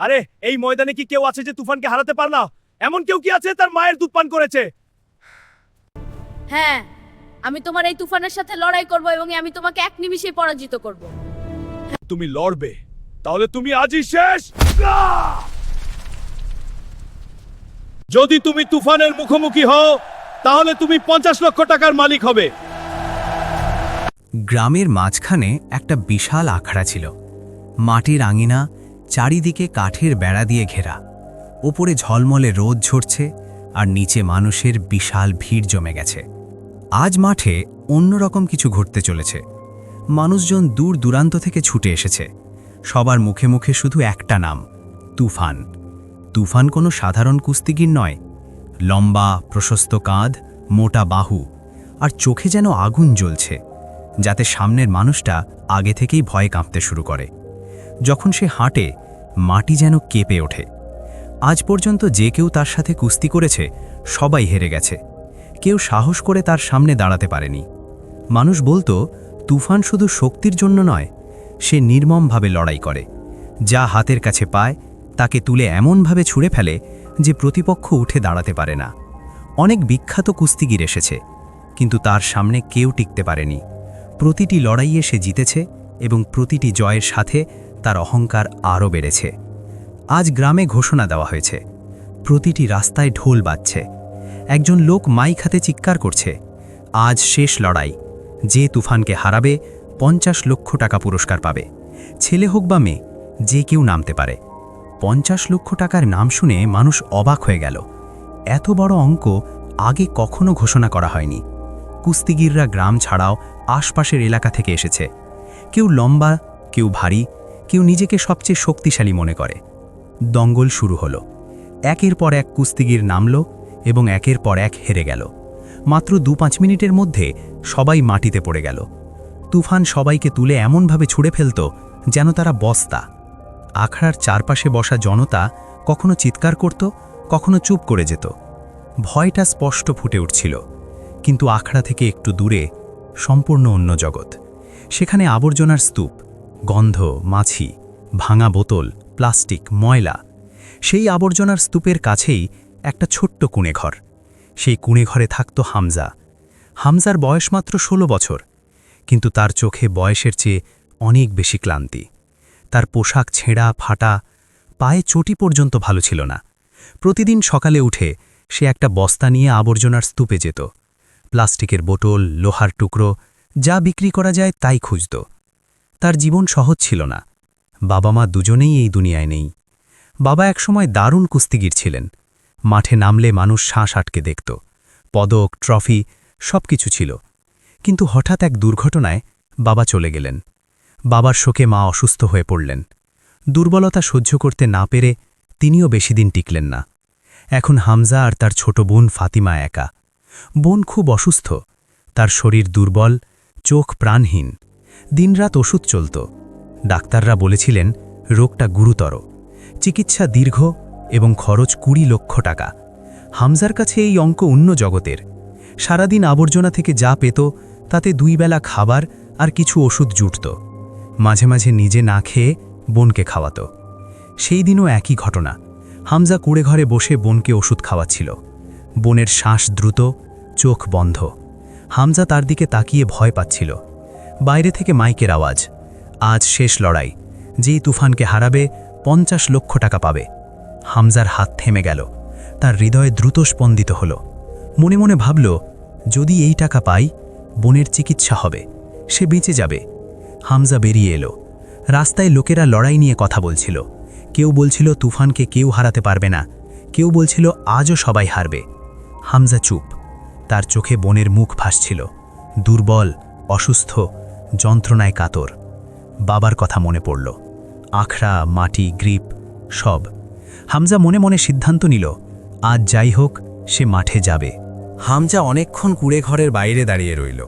আরে এই ময়দানে কি কেউ আছে যে তুফানকে হারাতে পার না? এমন কেউ কি আছে তার মায়ের দুধ পান করেছে? হ্যাঁ, আমি তোমার এই তুফানের সাথে লড়াই করব এবং আমি তোমাকে এক নিমিষেই পরাজিত করব। তুমি লড়বে, তাহলে তুমি আজই শেষ। যদি তুমি তুফানের মুখোমুখি হও তাহলে তুমি 50 লক্ষ টাকার মালিক হবে। গ্রামের মাঝখানে একটা বিশাল আখড়া ছিল। মাটির আঙিনা, চারিদিকে কাঠের বেড়া দিয়ে ঘেরা। ওপরে ঝলমলে রোদ ঝরছে আর নিচে মানুষের বিশাল ভিড় জমে গেছে। আজ মাঠে অন্যরকম কিছু ঘটতে চলেছে। মানুষজন দূর দূরান্ত থেকে ছুটে এসেছে। সবার মুখে মুখে শুধু একটা নাম, তুফান। তুফান কোনো সাধারণ কুস্তিগীর নয়। লম্বা, প্রশস্ত কাঁধ, মোটা বাহু আর চোখে যেন আগুন জ্বলছে, যাতে সামনের মানুষটা আগে থেকেই ভয়ে কাঁপতে শুরু করে। যখন সে হাঁটে, মাটি যেন কেঁপে ওঠে। আজ পর্যন্ত যে কেউ তার সাথে কুস্তি করেছে সবাই হেরে গেছে। কেউ সাহস করে তার সামনে দাঁড়াতে পারেনি। মানুষ বলতো, তুফান শুধু শক্তির জন্য নয়, সে নির্মমভাবে লড়াই করে। যা হাতের কাছে পায় তাকে তুলে এমনভাবে ছুঁড়ে ফেলে যে প্রতিপক্ষ উঠে দাঁড়াতে পারে না। অনেক বিখ্যাত কুস্তিগির এসেছে, কিন্তু তার সামনে কেউ টিকতে পারেনি। প্রতিটি লড়াইয়ে সে জিতেছে এবং প্রতিটি জয়ের সাথে তার অহংকার আরও বেড়েছে। আজ গ্রামে ঘোষণা দেওয়া হয়েছে। প্রতিটি রাস্তায় ঢোল বাজছে। একজন লোক মাইক হাতে চিৎকার করছে, আজ শেষ লড়াই। যে তুফানকে হারাবে 50 লক্ষ টাকা পুরস্কার পাবে। ছেলে হোক বা মেয়ে, যে কেউ নামতে পারে। 50 লক্ষ টাকার নাম শুনে মানুষ অবাক হয়ে গেল। এত বড় অঙ্ক আগে কখনো ঘোষণা করা হয়নি। কুস্তিগিররা গ্রাম ছাড়াও আশপাশের এলাকা থেকে এসেছে। কেউ লম্বা, কেউ ভারী, কেউ নিজেকে সবচেয়ে শক্তিশালী মনে করে। দঙ্গল শুরু হলো। একের পর এক কুস্তিগির নামল এবং একের পর এক হেরে গেল। মাত্র 2-5 মিনিটের মধ্যে সবাই মাটিতে পড়ে গেল। তুফান সবাইকে তুলে এমনভাবে ছুঁড়ে ফেলত যেন তারা বস্তা। আখড়ার চারপাশে বসা জনতা কখনো চিৎকার করত, কখনো চুপ করে যেত। ভয়টা স্পষ্ট ফুটে উঠছিল। কিন্তু আখড়া থেকে একটু দূরে সম্পূর্ণ অন্য জগৎ। সেখানে আবর্জনার স্তূপ, গন্ধ, মাছি, ভাঙা বোতল, প্লাস্টিক, ময়লা। সেই আবর্জনার স্তূপের কাছেই একটা ছোট্ট কুঁড়েঘর। সেই কুঁড়েঘরে থাকত হামজা। হামজার বয়স মাত্র 16 বছর, কিন্তু তার চোখে বয়সের চেয়ে অনেক বেশি ক্লান্তি। তার পোশাক ছেঁড়া ফাটা, পায়ে চটি পর্যন্ত ভালো ছিল না। প্রতিদিন সকালে উঠে সে একটা বস্তা নিয়ে আবর্জনার স্তূপে যেত। প্লাস্টিকের বোতল, লোহার টুকরো, যা বিক্রি করা যায় তাই খুঁজত। তার জীবন সহজ ছিল না। বাবা মা দুজনেই এই দুনিয়ায় নেই। বাবা একসময় দারুণ কুস্তিগির ছিলেন। মাঠে নামলে মানুষ শ্বাস আটকে দেখত। পদক, ট্রফি সবকিছু ছিল। কিন্তু হঠাৎ এক দুর্ঘটনায় বাবা চলে গেলেন। বাবার শোকে মা অসুস্থ হয়ে পড়লেন। দুর্বলতা সহ্য করতে না পেরে তিনিও বেশি দিন টিকলেন না। এখন হামজা আর তার ছোট বোন ফাতিমা একা। বোন খুব অসুস্থ, তার শরীর দুর্বল, চোখ প্রাণহীন। দিনরাত ওষুধ চলত। ডাক্তাররা বলেছিলেন রোগটা গুরুতর, চিকিৎসা দীর্ঘ এবং খরচ 20 লক্ষ টাকা। হামজার কাছে এই অঙ্ক অন্য জগতের। সারাদিন আবর্জনা থেকে যা পেত তাতে 2 বেলা খাবার আর কিছু ওষুধ জুটত। মাঝে মাঝে নিজে না খেয়ে বোনকে খাওয়াত। সেই দিনও একই ঘটনা। হামজা কুঁড়েঘরে বসে বোনকে ওষুধ খাওয়াচ্ছিল। বোনের শ্বাস দ্রুত, চোখ বন্ধ। হামজা তার দিকে তাকিয়ে ভয় পাচ্ছিল। বাইরে থেকে মাইকের আওয়াজ, আজ শেষ লড়াই। যেই তুফানকে হারাবে 50 লক্ষ টাকা পাবে। হামজার হাত থেমে গেল। তার হৃদয়ে দ্রুত স্পন্দিত হল। মনে মনে ভাবল, যদি এই টাকা পাই, বোনের চিকিৎসা হবে, সে বেঁচে যাবে। হামজা বেরিয়ে এলো। রাস্তায় লোকেরা লড়াই নিয়ে কথা বলছিল। কেউ বলছিল তুফানকে কেউ হারাতে পারবে না, কেউ বলছিল আজও সবাই হারবে। হামজা চুপ। তার চোখে বোনের মুখ ভাসছিল, দুর্বল, অসুস্থ, যন্ত্রণায় কাতর। বাবার কথা মনে পড়ল। আখড়া, মাটি, গ্রিপ সব। হামজা মনে মনে সিদ্ধান্ত নিল, আজ যাই হোক সে মাঠে যাবে। হামজা অনেকক্ষণ কুঁড়েঘরের বাইরে দাঁড়িয়ে রইল।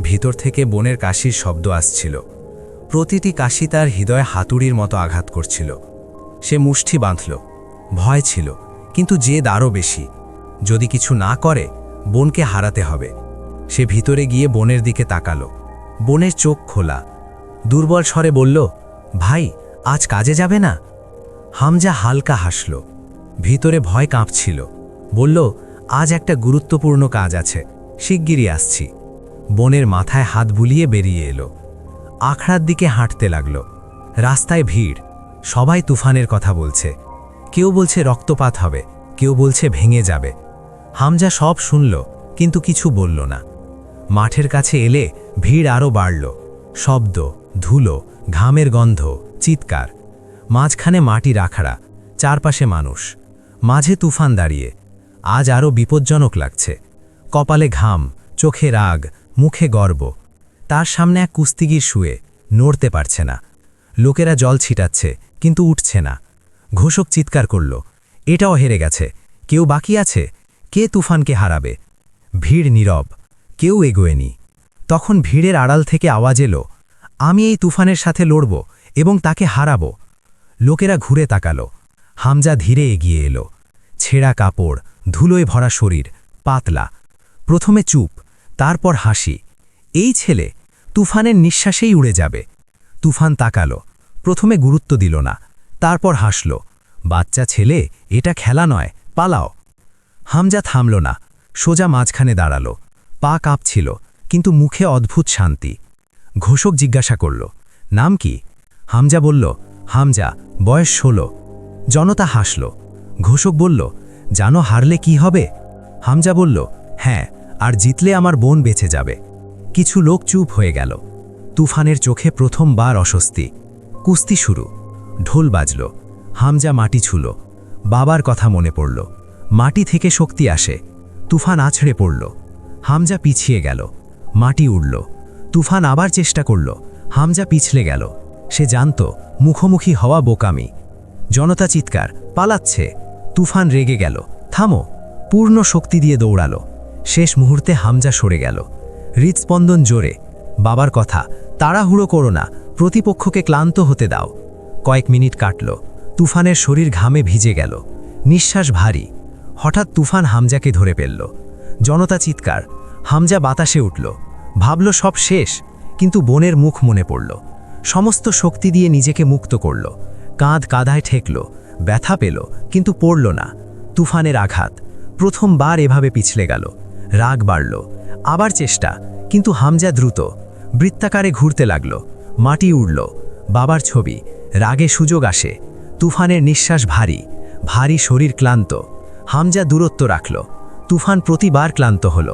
ভিতর থেকে বোনের কাশির শব্দ আসছিল। প্রতিটি কাশি তার হৃদয়ে হাতুড়ির মতো আঘাত করছিল। সে মুষ্টি বাঁধল। ভয় ছিল, কিন্তু জেদ আরও বেশি। যদি কিছু না করে বোনকে হারাতে হবে। সে ভিতরে গিয়ে বোনের দিকে তাকালো। বোনের চোখ খোলা। দুর্বল স্বরে বলল, ভাই, আজ কাজে যাবে না? হামজা হালকা হাসল। ভিতরে ভয় কাঁপছিল। বলল, আজ একটা গুরুত্বপূর্ণ কাজ আছে, শিগগিরই আসছি। বনের মাথায় হাত বুলিয়ে বেরিয়ে এলো। আখড়ার দিকে হাঁটতে লাগল। রাস্তায় ভিড়, সবাই তুফানের কথা বলছে। কেউ বলছে রক্তপাত হবে, কেউ বলছে ভেঙে যাবে। হামজা সব শুনল, কিন্তু কিছু বলল না। মাঠের কাছে এলে ভিড় আরও বাড়ল। শব্দ, ধুলো, ঘামের গন্ধ, চিৎকার। মাঝখানে মাটির আখড়া, চারপাশে মানুষ, মাঝে তুফান দাঁড়িয়ে। আজ আরও বিপজ্জনক লাগছে। কপালে ঘাম, চোখে রাগ, মুখে গর্ব। তার সামনে এক কুস্তিগির শুয়ে, নড়তে পারছে না। লোকেরা জল ছিটাচ্ছে, কিন্তু উঠছে না। ঘোষক চিৎকার করল, এটাও হেরে গেছে, কেউ বাকি আছে? কে তুফানকে হারাবে? ভিড় নীরব, কেউ এগোয়নি। তখন ভিড়ের আড়াল থেকে আওয়াজ এলো, আমি এই তুফানের সাথে লড়ব এবং তাকে হারাব। লোকেরা ঘুরে তাকালো। হামজা ধীরে এগিয়ে এলো। ছেঁড়া কাপড়, ধুলোয় ভরা শরীর, পাতলা। প্রথমে চুপ, তারপর হাসি। এই ছেলে তুফানের নিঃশ্বাসেই উড়ে যাবে। তুফান তাকালো, প্রথমে গুরুত্ব দিল না, তারপর হাসল। বাচ্চা ছেলে, এটা খেলা নয়, পালাও। হামজা থামল না, সোজা মাঝখানে দাঁড়ালো। পা কাঁপছিল, কিন্তু মুখে অদ্ভুত শান্তি। ঘোষক জিজ্ঞাসা করল, নাম কি? হামজা বলল, হামজা, বয়স 16। জনতা হাসল। ঘোষক বলল, জানো হারলে কি হবে? হামজা বলল, হ্যাঁ, আর জিতলে আমার বোন বেঁচে যাবে। কিছু লোক চুপ হয়ে গেল। তুফানের চোখে প্রথমবার অস্বস্তি। কুস্তি শুরু। ঢোল বাজল। হামজা মাটি ছুল। বাবার কথা মনে পড়ল। মাটি থেকে শক্তি আসে। তুফান আছড়ে পড়ল। হামজা পিছিয়ে গেল। মাটি উড়ল। তুফান আবার চেষ্টা করল। হামজা পিছলে গেল। সে জানত মুখোমুখি হওয়া বোকামি। জনতা চিৎকার, পালাচ্ছে। তুফান রেগে গেল, থামো। পূর্ণ শক্তি দিয়ে দৌড়ালো। শেষ মুহূর্তে হামজা সরে গেল। হৃৎস্পন্দন জোরে। বাবার কথা, তাড়াহুড়ো করো না, প্রতিপক্ষকে ক্লান্ত হতে দাও। কয়েক মিনিট কাটল। তুফানের শরীর ঘামে ভিজে গেল। নিঃশ্বাস ভারী। হঠাৎ তুফান হামজাকে ধরে ফেলল। জনতা চিৎকার। হামজা বাতাসে উঠল। ভাবল সব শেষ, কিন্তু বোনের মুখ মনে পড়ল। সমস্ত শক্তি দিয়ে নিজেকে মুক্ত করল। কাঁধ কাঁধায় ঠেকল। ব্যথা পেল, কিন্তু পড়ল না। তুফানের আঘাত। প্রথমবার এভাবে পিছলে গেল। রাগ বাড়ল। আবার চেষ্টা, কিন্তু হামজা দ্রুত। বৃত্তাকারে ঘুরতে লাগল। মাটি উড়ল। বাবার ছবি। রাগে সুযোগ আসে। তুফানের নিঃশ্বাস ভারী, ভারী শরীর ক্লান্ত। হামজা দূরত্ব রাখল। তুফান প্রতিবার ক্লান্ত হল।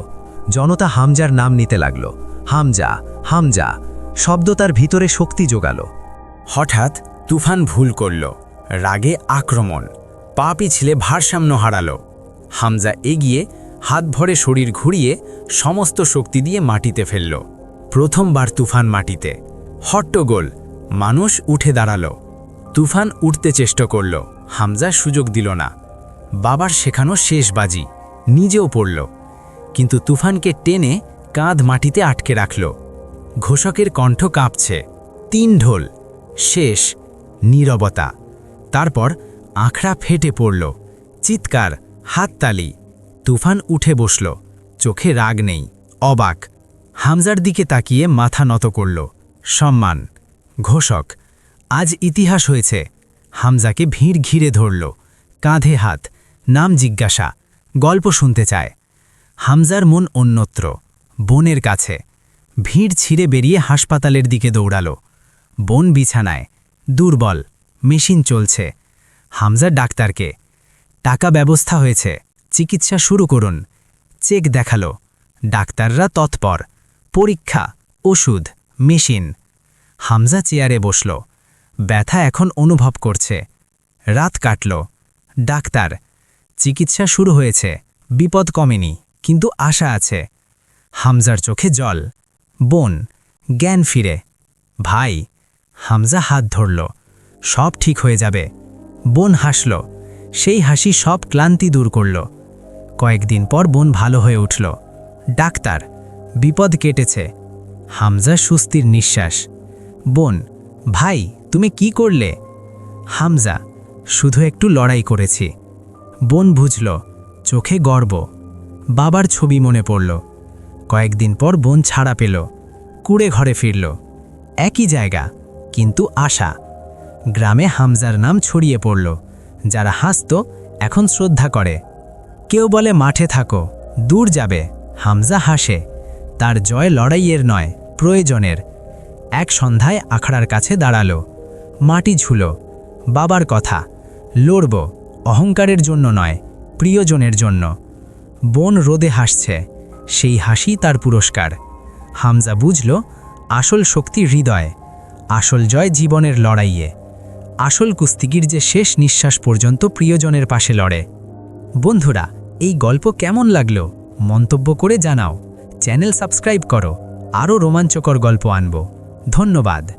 জনতা হামজার নাম নিতে লাগল। হামজা, হামজা। শব্দ তার ভিতরে শক্তি জোগাল। হঠাৎ তুফান ভুল করল। রাগে আক্রমণ। পা পিছলে ভারসাম্য হারালো। হামজা এগিয়ে হাত ভরে শরীর ঘুরিয়ে সমস্ত শক্তি দিয়ে মাটিতে ফেলল। প্রথমবার তুফান মাটিতে। হট্টগোল। মানুষ উঠে দাঁড়ালো। তুফান উঠতে চেষ্টা করল। হামজা সুযোগ দিল না। বাবার শেখানো শেষ বাজি। নিজেও পড়ল, কিন্তু তুফানকে টেনে কাঁধ মাটিতে আটকে রাখল। ঘোষকের কণ্ঠ কাঁপছে। 3 ঢোল। শেষ। নীরবতা। তারপর আখড়া ফেটে পড়ল। চিৎকার, হাততালি। তুফান উঠে বসল। চোখে রাগ নেই, অবাক। হামজার দিকে তাকিয়ে মাথা নত করল। সম্মান। ঘোষক, আজ ইতিহাস হয়েছে। হামজাকে ভিড় ঘিরে ধরল। কাঁধে হাত, নাম জিজ্ঞাসা, গল্প শুনতে চায়। হামজার মন অন্যত্র, বোনের কাছে। ভিড় ছিঁড়ে বেরিয়ে হাসপাতালের দিকে দৌড়ালো। বোন বিছানায়, দুর্বল, মেশিন চলছে। হামজা ডাক্তারকে, টাকা ব্যবস্থা হয়েছে, চিকিৎসা শুরু করুন। চেক দেখালো। ডাক্তাররা তৎপর। পরীক্ষা, ওষুধ, মেশিন। হামজা চেয়ারে বসল। ব্যথা এখন অনুভব করছে। রাত কাটল। ডাক্তার, চিকিৎসা শুরু হয়েছে, বিপদ কমেনি, কিন্তু আশা আছে। হামজার চোখে জল। বোন, জ্ঞান ফিরে। ভাই। হামজা হাত ধরল। সব ঠিক হয়ে যাবে। বোন হাসল। সেই হাসি সব ক্লান্তি দূর করল। কয়েকদিন পর বোন ভালো হয়ে উঠল। ডাক্তার, বিপদ কেটেছে। হামজা সুস্থির নিঃশ্বাস। বোন, ভাই, তুমি কি করলে? হামজা, শুধু একটু লড়াই করেছি। বোন বুঝল, চোখে গর্ব। বাবার ছবি মনে পড়ল। কয়েকদিন পর বোন ছাড়া পেল। কুড়ে ঘরে ফিরল। একই জায়গা, কিন্তু আশা। গ্রামে হামজার নাম ছড়িয়ে পড়ল। যারা হাসত এখন শ্রদ্ধা করে। কেউ বলে মাঠে থাকো, দূর যাবে। হামজা হাসে। তার জয় লড়াইয়ের নয়, প্রয়োজনের। এক সন্ধ্যায় আখড়ার কাছে দাঁড়ালো। মাটি ঝুলো। বাবার কথা, লড়ব, অহংকারের জন্য নয়, প্রিয়জনের জন্য। বোন রোদে হাসছে, সেই হাসি তার পুরস্কার। হামজা বুঝল, আসল শক্তি হৃদয়, আসল জয় জীবনের লড়াইয়ে। আসল কুস্তিগির যে শেষ নিঃশ্বাস পর্যন্ত প্রিয়জনের পাশে লড়ে। বন্ধুরা, এই গল্প কেমন লাগলো মন্তব্য করে জানাও। চ্যানেল সাবস্ক্রাইব করো, আরও রোমাঞ্চকর গল্প আনব। ধন্যবাদ।